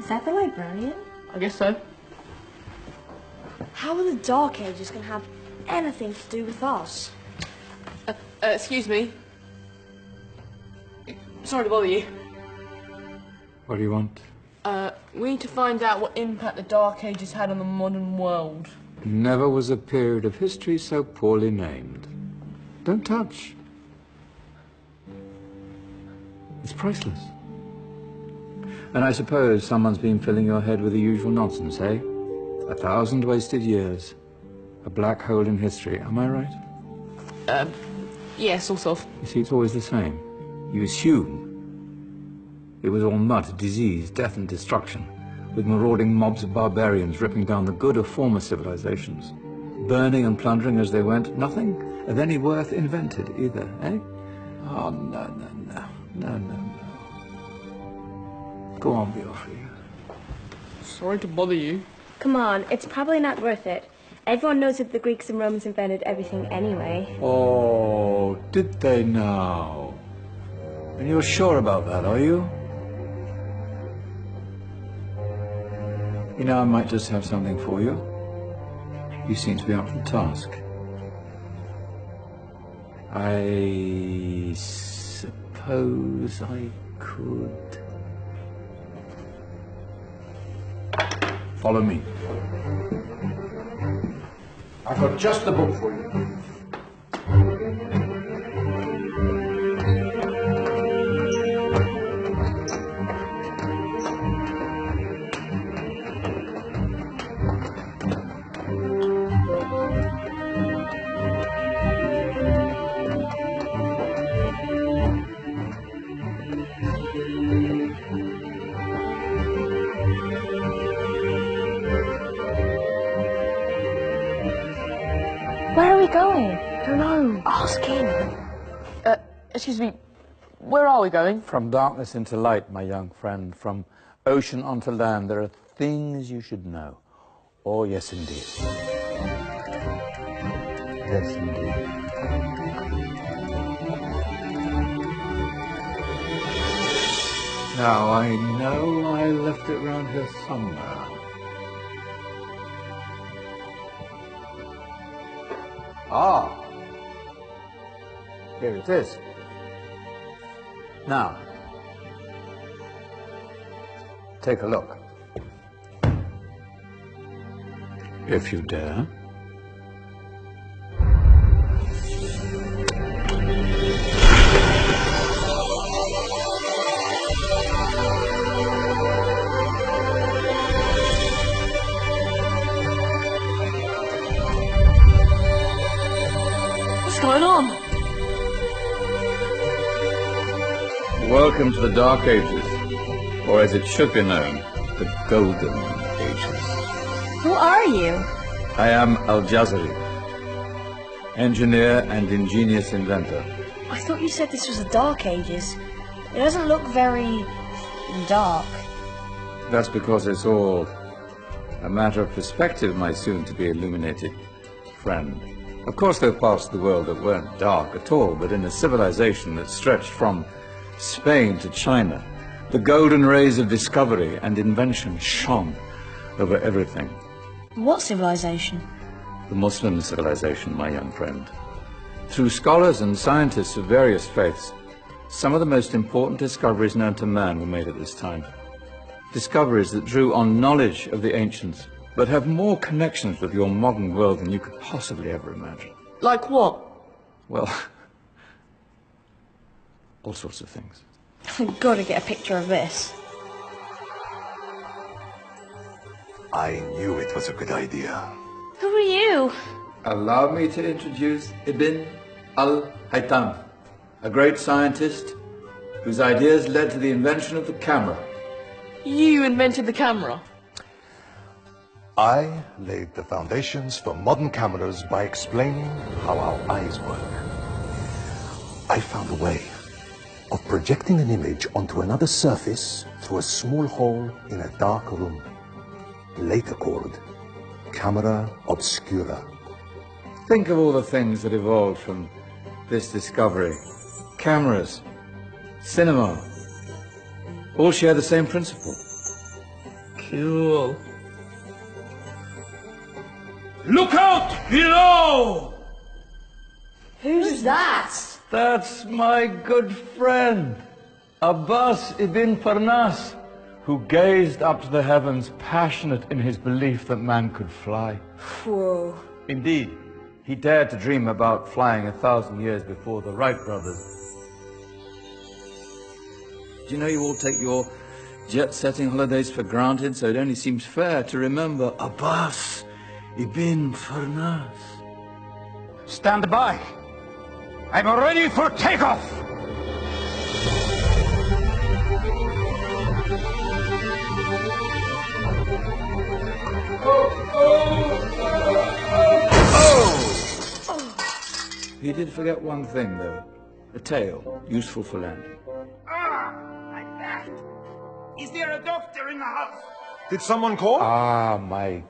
that the librarian? I guess so. How are the Dark Ages going to have anything to do with us? Excuse me. Sorry to bother you. What do you want? We need to find out what impact the Dark Ages had on the modern world. Never was a period of history so poorly named. Don't touch. It's priceless. And I suppose someone's been filling your head with the usual nonsense, eh? 1,000 wasted years. A black hole in history, am I right? Yeah, sort of. You see, it's always the same. You assume it was all mud, disease, death and destruction, with marauding mobs of barbarians ripping down the good of former civilizations, burning and plundering as they went. Nothing of any worth invented either, eh? Oh, no. Go on, be off with you. Sorry to bother you. Come on, it's probably not worth it. Everyone knows that the Greeks and Romans invented everything anyway. Oh, did they now? And you're sure about that, are you? You know, I might just have something for you. You seem to be up for the task. I suppose I could... Follow me. I've got just the book for you. Where are we going? I don't know. Ask him. Excuse me. Where are we going? From darkness into light, my young friend. From ocean onto land. There are things you should know. Oh, yes, indeed. Yes, indeed. Now, I know I left it round here somewhere. Ah, here it is. Now, take a look. If you dare. What's going on? Welcome to the Dark Ages, or as it should be known, the Golden Ages. Who are you? I am Al-Jazari, engineer and ingenious inventor. I thought you said this was the Dark Ages. It doesn't look very dark. That's because it's all a matter of perspective, my soon-to-be illuminated friend. Of course, there are parts of the world that weren't dark at all, but in a civilization that stretched from Spain to China, the golden rays of discovery and invention shone over everything. What civilization? The Muslim civilization, my young friend. Through scholars and scientists of various faiths, some of the most important discoveries known to man were made at this time. Discoveries that drew on knowledge of the ancients, but have more connections with your modern world than you could possibly ever imagine. Like what? Well, all sorts of things. I've got to get a picture of this. I knew it was a good idea. Who are you? Allow me to introduce Ibn al-Haytham, a great scientist whose ideas led to the invention of the camera. You invented the camera? I laid the foundations for modern cameras by explaining how our eyes work. I found a way of projecting an image onto another surface through a small hole in a dark room, later called camera obscura. Think of all the things that evolved from this discovery. Cameras, cinema, all share the same principle. Cool. Look out below! Who's that? That's my good friend, Abbas ibn Farnas, who gazed up to the heavens, passionate in his belief that man could fly. Whoa. Indeed, he dared to dream about flying 1,000 years before the Wright brothers. Do you know you all take your jet-setting holidays for granted, so it only seems fair to remember Abbas ibn Farnas. Stand by. I'm ready for takeoff. He did forget one thing, though. A tail, useful for landing. My back. Is there a doctor in the house? Did someone call? Ah, my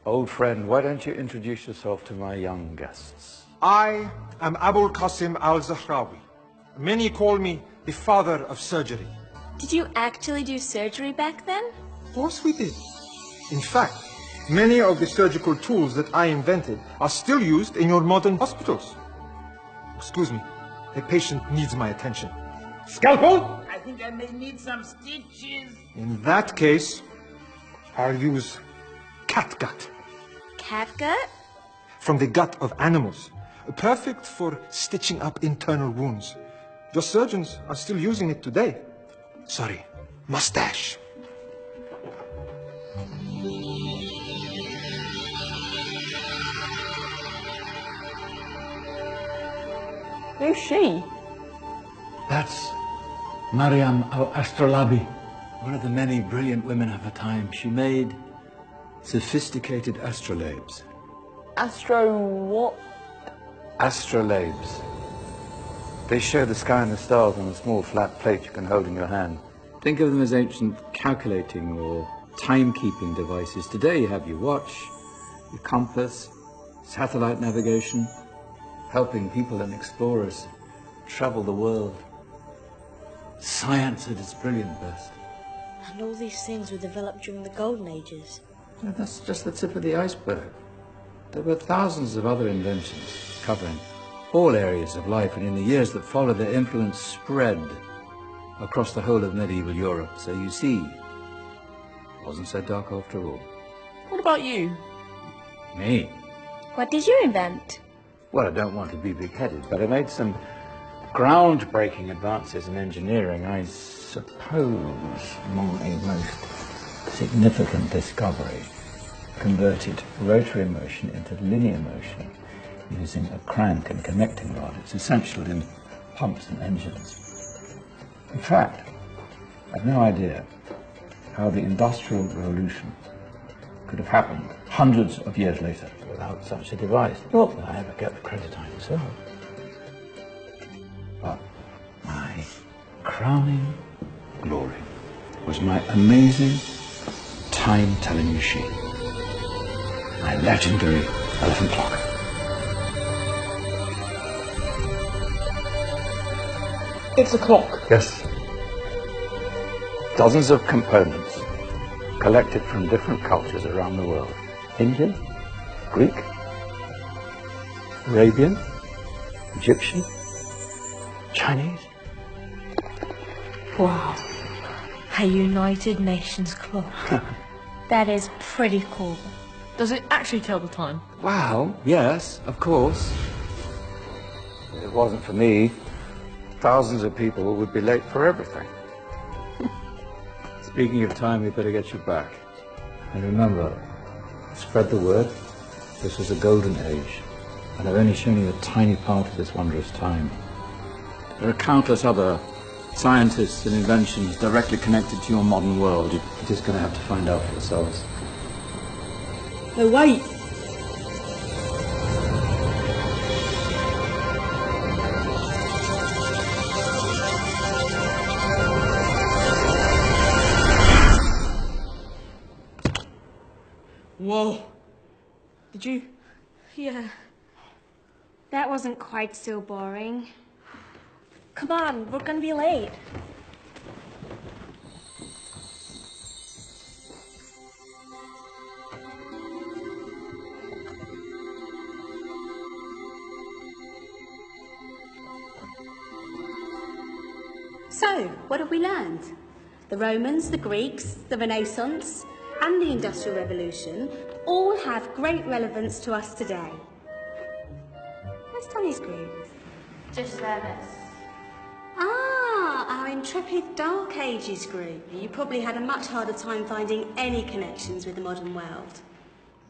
old friend, why don't you introduce yourself to my young guests? I am Abul Qasim al-Zahrawi. Many call me the father of surgery. Did you actually do surgery back then? Of course we did. In fact, many of the surgical tools that I invented are still used in your modern hospitals. Excuse me, a patient needs my attention. Scalpel? I think I may need some stitches. In that case, I'll use catgut. Catgut? From the gut of animals. Perfect for stitching up internal wounds. Your surgeons are still using it today. Sorry, mustache. Who's she? That's Maryam al-Astrolabi, one of the many brilliant women of her time. She made sophisticated astrolabes. Astro what? Astrolabes. They show the sky and the stars on a small flat plate you can hold in your hand. Think of them as ancient calculating or timekeeping devices. Today you have your watch, your compass, satellite navigation, helping people and explorers travel the world. Science at its brilliant best. And all these things were developed during the Golden Ages. Well, that's just the tip of the iceberg. There were thousands of other inventions covering all areas of life, and in the years that followed, their influence spread across the whole of medieval Europe. So you see, it wasn't so dark after all. What about you? Me? What did you invent? Well, I don't want to be big-headed, but I made some groundbreaking advances in engineering. I suppose my most significant discovery converted rotary motion into linear motion using a crank and connecting rod. It's essential in pumps and engines. In fact, I've no idea how the Industrial Revolution could have happened hundreds of years later without such a device. Not that I ever get the credit I deserve. But my crowning glory was my amazing time-telling machine. My legendary elephant clock. It's a clock. Yes. Dozens of components collected from different cultures around the world. Indian, Greek, Arabian, Egyptian, Chinese. Wow. A United Nations clock. That is pretty cool. Does it actually tell the time? Well, yes, of course. If it wasn't for me, thousands of people would be late for everything. Speaking of time, we better get you back. And remember, spread the word. This was a golden age, and I've only shown you a tiny part of this wondrous time. There are countless other scientists and inventions directly connected to your modern world. You're just going to have to find out for yourselves. No, wait. Whoa. Did you? Yeah. That wasn't quite so boring. Come on, we're gonna be late. So, what have we learned? The Romans, the Greeks, the Renaissance, and the Industrial Revolution all have great relevance to us today. Where's Tony's group? Just there, miss. Ah, our intrepid Dark Ages group. You probably had a much harder time finding any connections with the modern world.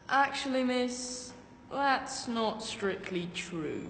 Actually, miss, that's not strictly true.